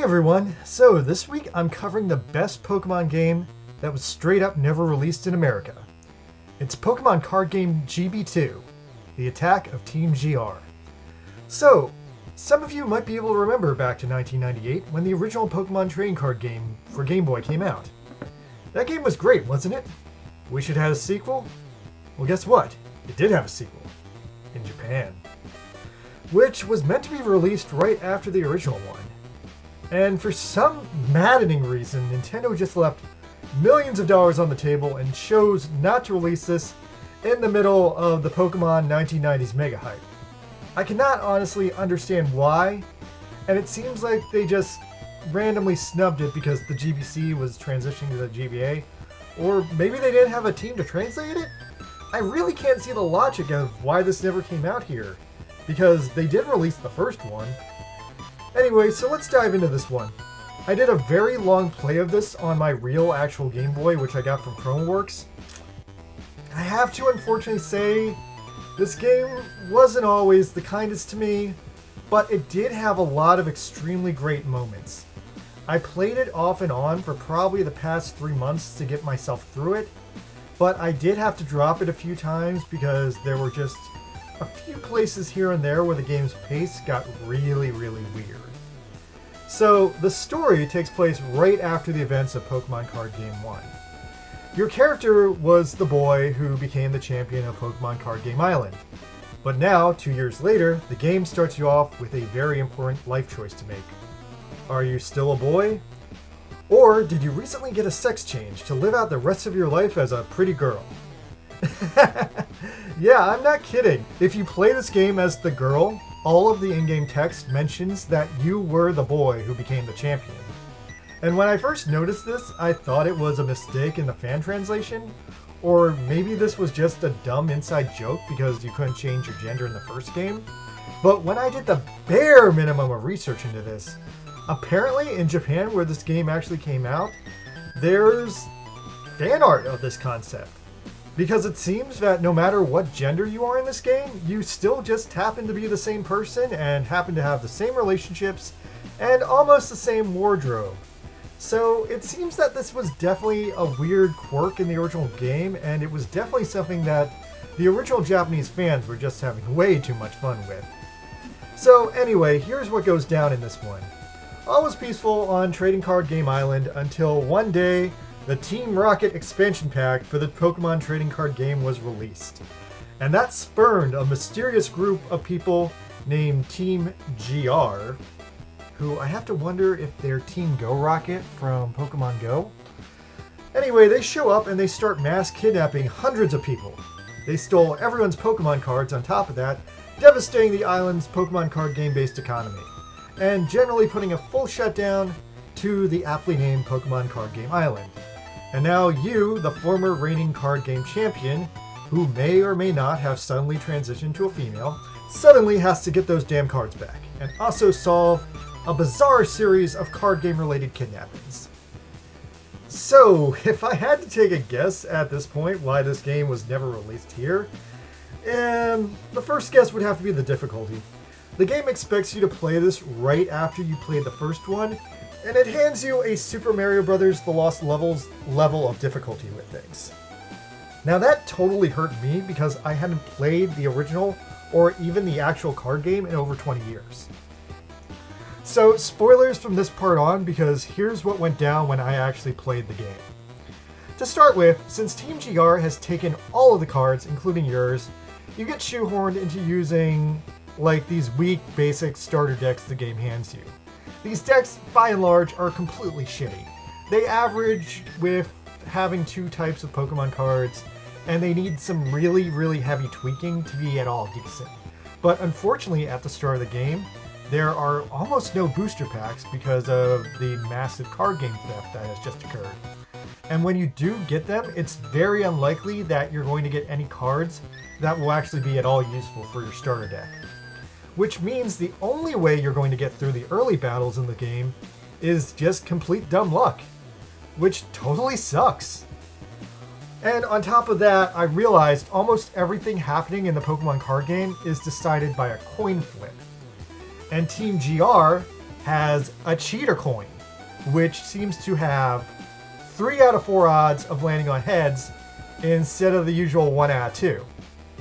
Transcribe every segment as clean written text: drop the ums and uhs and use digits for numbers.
everyone! So this week I'm covering the best Pokemon game that was straight up never released in America. It's Pokemon card game GB2, The Attack of Team GR. So, some of you might be able to remember back to 1998 when the original Pokemon trading card game for Game Boy came out. That game was great, wasn't it? Wish it had a sequel? Well, guess what? It did have a sequel. In Japan. Which was meant to be released right after the original one. And for some maddening reason, Nintendo just left millions of dollars on the table and chose not to release this in the middle of the Pokemon 1990s mega hype. I cannot honestly understand why, and it seems like they just randomly snubbed it because the GBC was transitioning to the GBA, or maybe they didn't have a team to translate it? I really can't see the logic of why this never came out here, because they did release the first one. Anyway, so let's dive into this one. I did a very long play of this on my real actual Game Boy, which I got from Chromeworks. I have to unfortunately say, this game wasn't always the kindest to me, but it did have a lot of extremely great moments. I played it off and on for probably the past 3 months to get myself through it, but I did have to drop it a few times because there were just a few places here and there where the game's pace got really weird. So, the story takes place right after the events of Pokemon Card Game 1. Your character was the boy who became the champion of Pokemon Card Game Island. But now, 2 years later, the game starts you off with a very important life choice to make. Are you still a boy? Or did you recently get a sex change to live out the rest of your life as a pretty girl? Yeah, I'm not kidding. If you play this game as the girl, all of the in-game text mentions that you were the boy who became the champion. And when I first noticed this, I thought it was a mistake in the fan translation, or maybe this was just a dumb inside joke because you couldn't change your gender in the first game. But when I did the bare minimum of research into this, apparently in Japan, where this game actually came out, there's fan art of this concept. Because it seems that no matter what gender you are in this game, you still just happen to be the same person and happen to have the same relationships and almost the same wardrobe. So it seems that this was definitely a weird quirk in the original game, and it was definitely something that the original Japanese fans were just having way too much fun with. So anyway, here's what goes down in this one. All was peaceful on Trading Card Game Island until one day the Team Rocket expansion pack for the Pokemon trading card game was released. And that spurned a mysterious group of people named Team GR, who I have to wonder if they're Team Go Rocket from Pokemon Go. Anyway, they show up and they start mass kidnapping hundreds of people. They stole everyone's Pokemon cards on top of that, devastating the island's Pokemon card game-based economy, and generally putting a full shutdown to the aptly named Pokemon Card Game Island. And now you, the former reigning card game champion, who may or may not have suddenly transitioned to a female, suddenly has to get those damn cards back, and also solve a bizarre series of card game related kidnappings. So, if I had to take a guess at this point why this game was never released here, the first guess would have to be the difficulty. The game expects you to play this right after you played the first one, and it hands you a Super Mario Bros. The Lost Levels level of difficulty with things. Now that totally hurt me because I hadn't played the original or even the actual card game in over 20 years. So spoilers from this part on, because here's what went down when I actually played the game. To start with, since Team GR has taken all of the cards, including yours, you get shoehorned into using like these weak basic starter decks the game hands you. These decks, by and large, are completely shitty. They average with having 2 types of Pokemon cards, and they need some really heavy tweaking to be at all decent. But unfortunately, at the start of the game, there are almost no booster packs because of the massive card game theft that has just occurred. And when you do get them, it's very unlikely that you're going to get any cards that will actually be at all useful for your starter deck. Which means the only way you're going to get through the early battles in the game is just complete dumb luck, which totally sucks. And on top of that, I realized almost everything happening in the Pokemon card game is decided by a coin flip. And Team GR has a cheater coin, which seems to have 3 out of 4 odds of landing on heads instead of the usual 1 out of 2,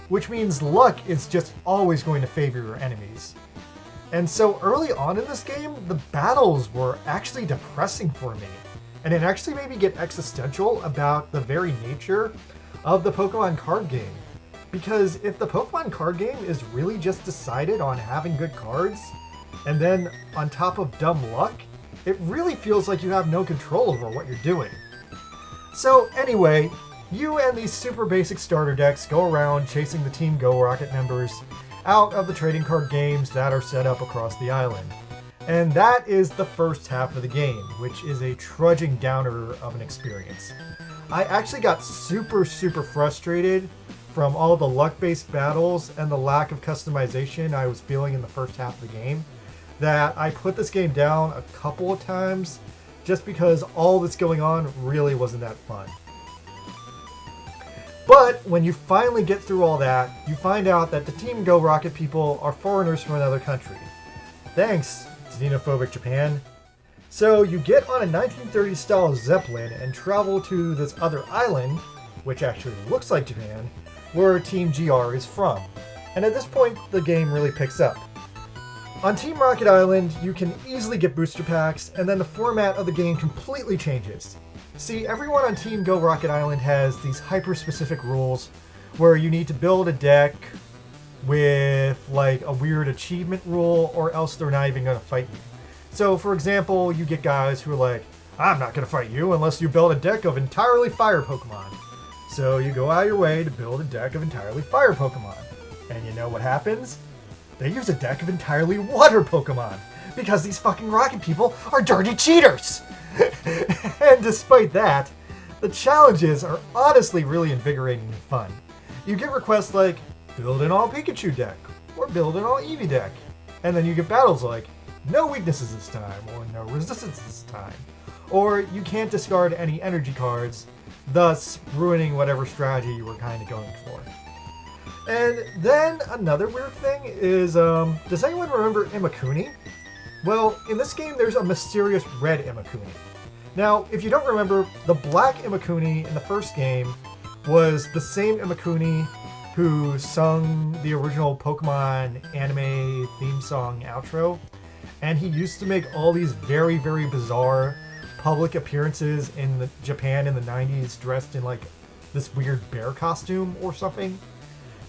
which means luck is just always going to favor your enemies. And so early on in this game, the battles were actually depressing for me, and it actually made me get existential about the very nature of the Pokemon card game. Because if the Pokemon card game is really just decided on having good cards, and then on top of dumb luck, it really feels like you have no control over what you're doing. So anyway, you and these super basic starter decks go around chasing the Team Go Rocket members out of the trading card games that are set up across the island. And that is the first half of the game, which is a trudging downer of an experience. I actually got super frustrated from all the luck-based battles and the lack of customization I was feeling in the first half of the game, that I put this game down a couple of times just because all that's going on really wasn't that fun. But when you finally get through all that, you find out that the Team Go Rocket people are foreigners from another country. Thanks, xenophobic Japan. So you get on a 1930s style Zeppelin and travel to this other island, which actually looks like Japan, where Team GR is from. And at this point, the game really picks up. On Team Rocket Island, you can easily get booster packs, and then the format of the game completely changes. See, everyone on Team Go Rocket Island has these hyper-specific rules where you need to build a deck with like a weird achievement rule, or else they're not even going to fight you. So for example, you get guys who are like, I'm not going to fight you unless you build a deck of entirely fire Pokemon. So you go out of your way to build a deck of entirely fire Pokemon. And you know what happens? They use a deck of entirely water Pokemon, because these fucking rocket people are dirty cheaters! And despite that, the challenges are honestly really invigorating and fun. You get requests like, build an all Pikachu deck, or build an all Eevee deck. And then you get battles like, no weaknesses this time, or no resistance this time. Or you can't discard any energy cards, thus ruining whatever strategy you were kind of going for. And then another weird thing is, does anyone remember Imakuni? Well, in this game there's a mysterious red Imakuni. Now, if you don't remember, the black Imakuni in the first game was the same Imakuni who sung the original Pokemon anime theme song outro, and he used to make all these very bizarre public appearances in Japan in the 90s dressed in like this weird bear costume or something.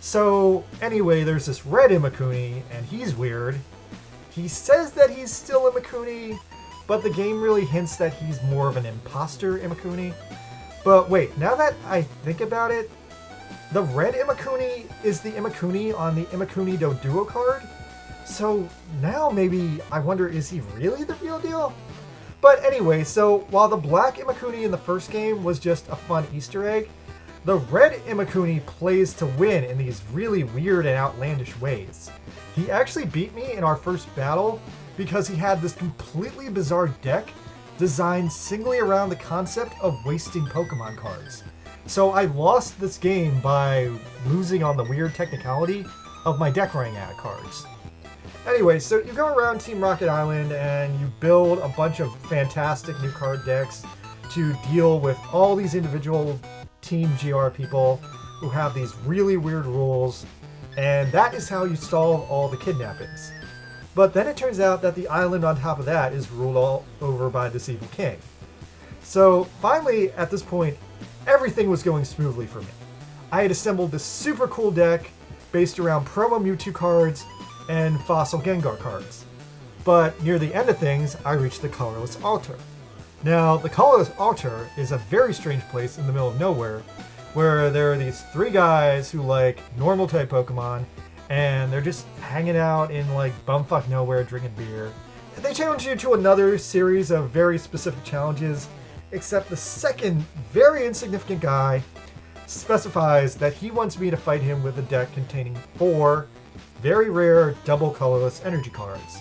So anyway, there's this red Imakuni, and he's weird. He says that he's still Imakuni, but the game really hints that he's more of an imposter Imakuni. But wait, now that I think about it, the red Imakuni is the Imakuni on the Imakuni Doduo card? So now maybe I wonder, is he really the real deal? But anyway, so while the black Imakuni in the first game was just a fun Easter egg, the red Imakuni plays to win in these really weird and outlandish ways. He actually beat me in our first battle because he had this completely bizarre deck designed singly around the concept of wasting Pokemon cards. So I lost this game by losing on the weird technicality of my deck running out of cards. Anyway, so you go around Team Rocket Island and you build a bunch of fantastic new card decks to deal with all these individual Team GR people who have these really weird rules, and that is how you solve all the kidnappings. But then it turns out that the island on top of that is ruled all over by this evil king. So finally, at this point, everything was going smoothly for me. I had assembled this super cool deck based around promo Mewtwo cards and fossil Gengar cards. But near the end of things, I reached the Colorless Altar. Now, the Colorless Altar is a very strange place in the middle of nowhere, where there are these 3 guys who like normal type Pokemon, and they're just hanging out in like bumfuck nowhere drinking beer. They challenge you to another series of very specific challenges, except the second very insignificant guy specifies that he wants me to fight him with a deck containing 4 very rare double colorless energy cards.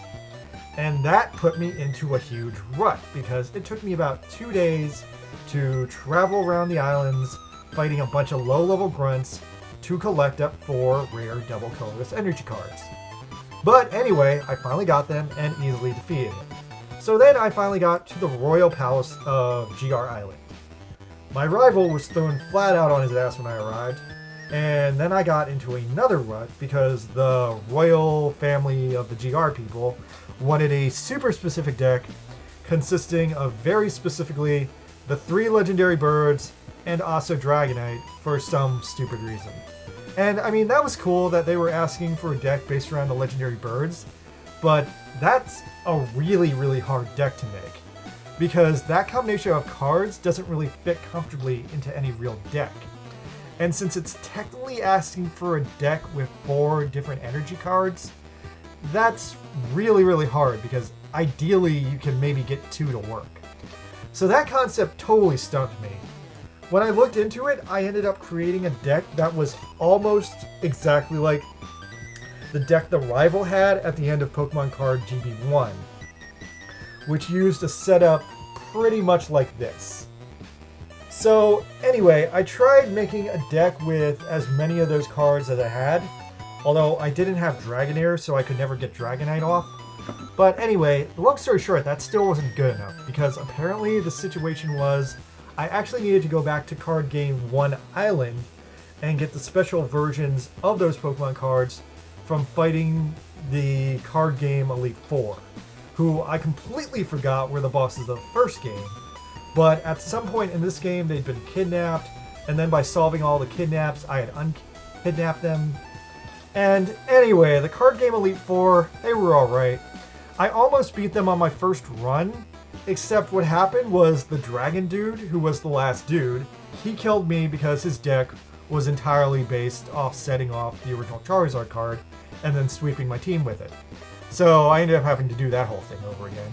And that put me into a huge rut, because it took me about 2 days to travel around the islands fighting a bunch of low-level grunts to collect up 4 rare double colorless energy cards. But anyway, I finally got them and easily defeated him. So then I finally got to the Royal Palace of GR Island. My rival was thrown flat out on his ass when I arrived, and then I got into another rut because the royal family of the GR people wanted a super specific deck consisting of very specifically the 3 legendary birds and also Dragonite for some stupid reason. And I mean, that was cool that they were asking for a deck based around the legendary birds, but that's a really, really hard deck to make because that combination of cards doesn't really fit comfortably into any real deck. And since it's technically asking for a deck with 4 different energy cards, that's really, really hard because ideally you can maybe get 2 to work. So that concept totally stumped me. When I looked into it, I ended up creating a deck that was almost exactly like the deck the rival had at the end of Pokemon card GB1, which used a setup pretty much like this. So anyway, I tried making a deck with as many of those cards as I had, although I didn't have Dragonair, so I could never get Dragonite off. But anyway, long story short, that still wasn't good enough, because apparently the situation was I actually needed to go back to Card Game 1 Island and get the special versions of those Pokemon cards from fighting the Card Game Elite Four, who I completely forgot were the bosses of the first game. But at some point in this game, they'd been kidnapped, and then by solving all the kidnaps, I had unkidnapped them. And anyway, the Card Game Elite Four, they were alright. I almost beat them on my first run, except what happened was the Dragon Dude, who was the last dude, he killed me because his deck was entirely based off setting off the original Charizard card and then sweeping my team with it. So I ended up having to do that whole thing over again.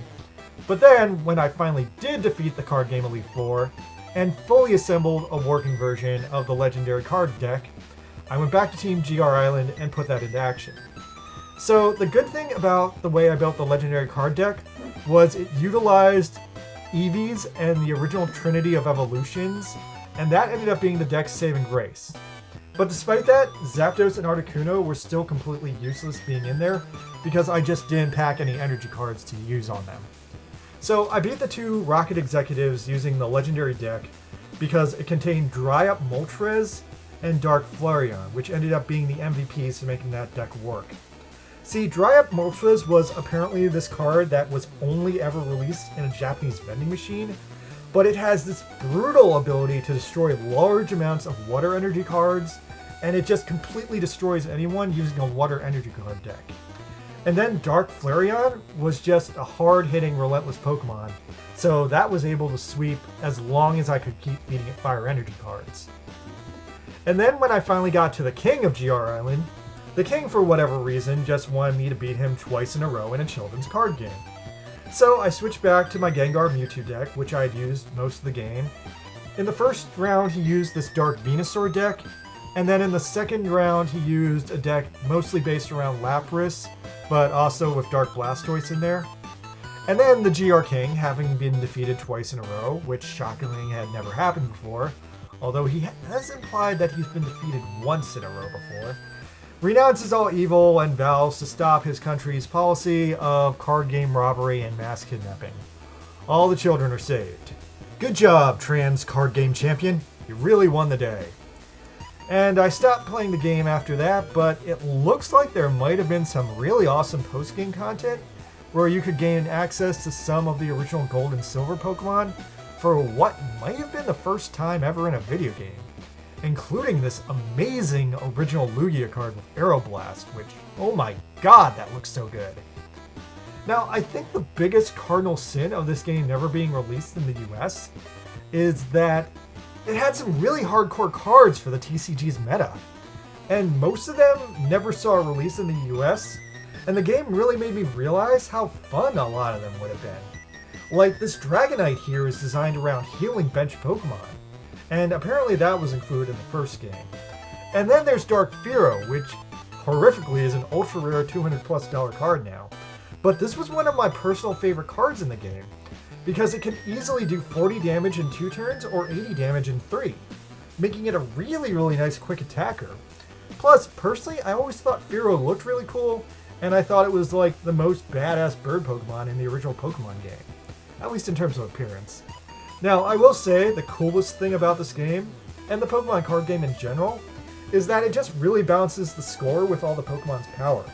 But then, when I finally did defeat the Card Game Elite Four and fully assembled a working version of the legendary card deck, I went back to Team GR Island and put that into action. So the good thing about the way I built the legendary card deck was it utilized Eevees and the original Trinity of Evolutions, and that ended up being the deck's saving grace. But despite that, Zapdos and Articuno were still completely useless being in there because I just didn't pack any energy cards to use on them. So I beat the 2 Rocket Executives using the legendary deck because it contained Dry Up Moltres and Dark Flareon, which ended up being the MVPs to making that deck work. See, Dry Up Moltres was apparently this card that was only ever released in a Japanese vending machine, but it has this brutal ability to destroy large amounts of water energy cards, and it just completely destroys anyone using a water energy card deck. And then Dark Flareon was just a hard-hitting, relentless Pokemon, so that was able to sweep as long as I could keep feeding it fire energy cards. And then when I finally got to the King of GR Island, the King, for whatever reason, just wanted me to beat him twice in a row in a children's card game. So I switched back to my Gengar Mewtwo deck, which I had used most of the game. In the first round, he used this Dark Venusaur deck, and then in the second round, he used a deck mostly based around Lapras, but also with Dark Blastoise in there. And then the GR King, having been defeated twice in a row, which shockingly had never happened before, although he has implied that he's been defeated once in a row before, renounces all evil and vows to stop his country's policy of card game robbery and mass kidnapping. All the children are saved. Good job, trans card game champion. You really won the day. And I stopped playing the game after that, but it looks like there might have been some really awesome post-game content where you could gain access to some of the original Gold and Silver Pokemon for what might have been the first time ever in a video game, including this amazing original Lugia card with Aeroblast, which, oh my god, that looks so good. Now, I think the biggest cardinal sin of this game never being released in the US is that it had some really hardcore cards for the TCG's meta, and most of them never saw a release in the US, and the game really made me realize how fun a lot of them would have been. Like, this Dragonite here is designed around healing bench Pokemon, and apparently that was included in the first game. And then there's Dark Fearow, which horrifically is an ultra rare $200+ card now, but this was one of my personal favorite cards in the game, because it can easily do 40 damage in 2 turns or 80 damage in 3, making it a really, really nice quick attacker. Plus, personally, I always thought Fearow looked really cool, and I thought it was like the most badass bird Pokemon in the original Pokemon game, at least in terms of appearance. Now, I will say the coolest thing about this game, and the Pokemon card game in general, is that it just really balances the score with all the Pokemon's power.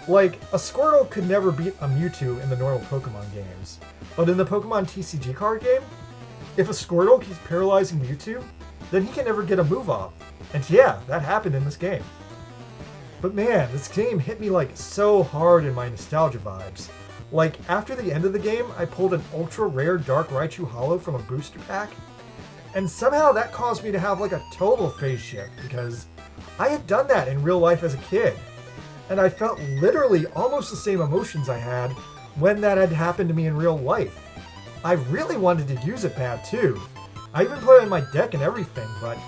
Like, a Squirtle could never beat a Mewtwo in the normal Pokemon games, but in the Pokemon TCG card game, if a Squirtle keeps paralyzing Mewtwo, then he can never get a move off. And yeah, that happened in this game. But man, this game hit me like so hard in my nostalgia vibes. Like, after the end of the game, I pulled an ultra rare Dark Raichu Holo from a booster pack, and somehow that caused me to have like a total phase shift, because I had done that in real life as a kid, and I felt literally almost the same emotions I had when that had happened to me in real life. I really wanted to use it bad too. I even put it in my deck and everything, but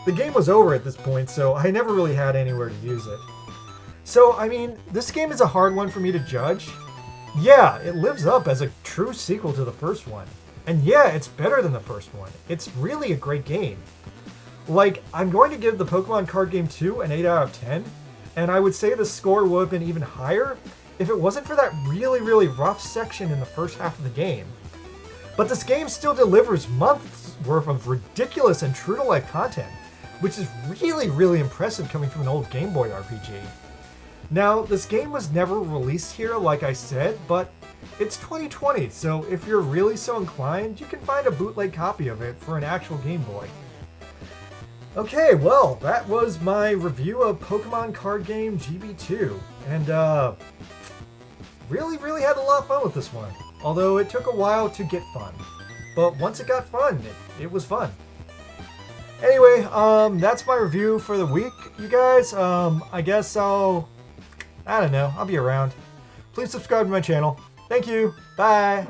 the game was over at this point, so I never really had anywhere to use it. So, I mean, this game is a hard one for me to judge. Yeah, it lives up as a true sequel to the first one. And yeah, it's better than the first one. It's really a great game. Like, I'm going to give the Pokemon card game 2 an 8 out of 10, and I would say the score would have been even higher if it wasn't for that really rough section in the first half of the game. But this game still delivers months worth of ridiculous and true-to-life content, which is really impressive coming from an old Game Boy RPG. Now, this game was never released here, like I said, but it's 2020, so if you're really so inclined, you can find a bootleg copy of it for an actual Game Boy. Okay, well, that was my review of Pokemon card game GB2, and really had a lot of fun with this one, although it took a while to get fun. But once it got fun, it was fun. Anyway, that's my review for the week, you guys. I guess I don't know, I'll be around. Please subscribe to my channel. Thank you. Bye.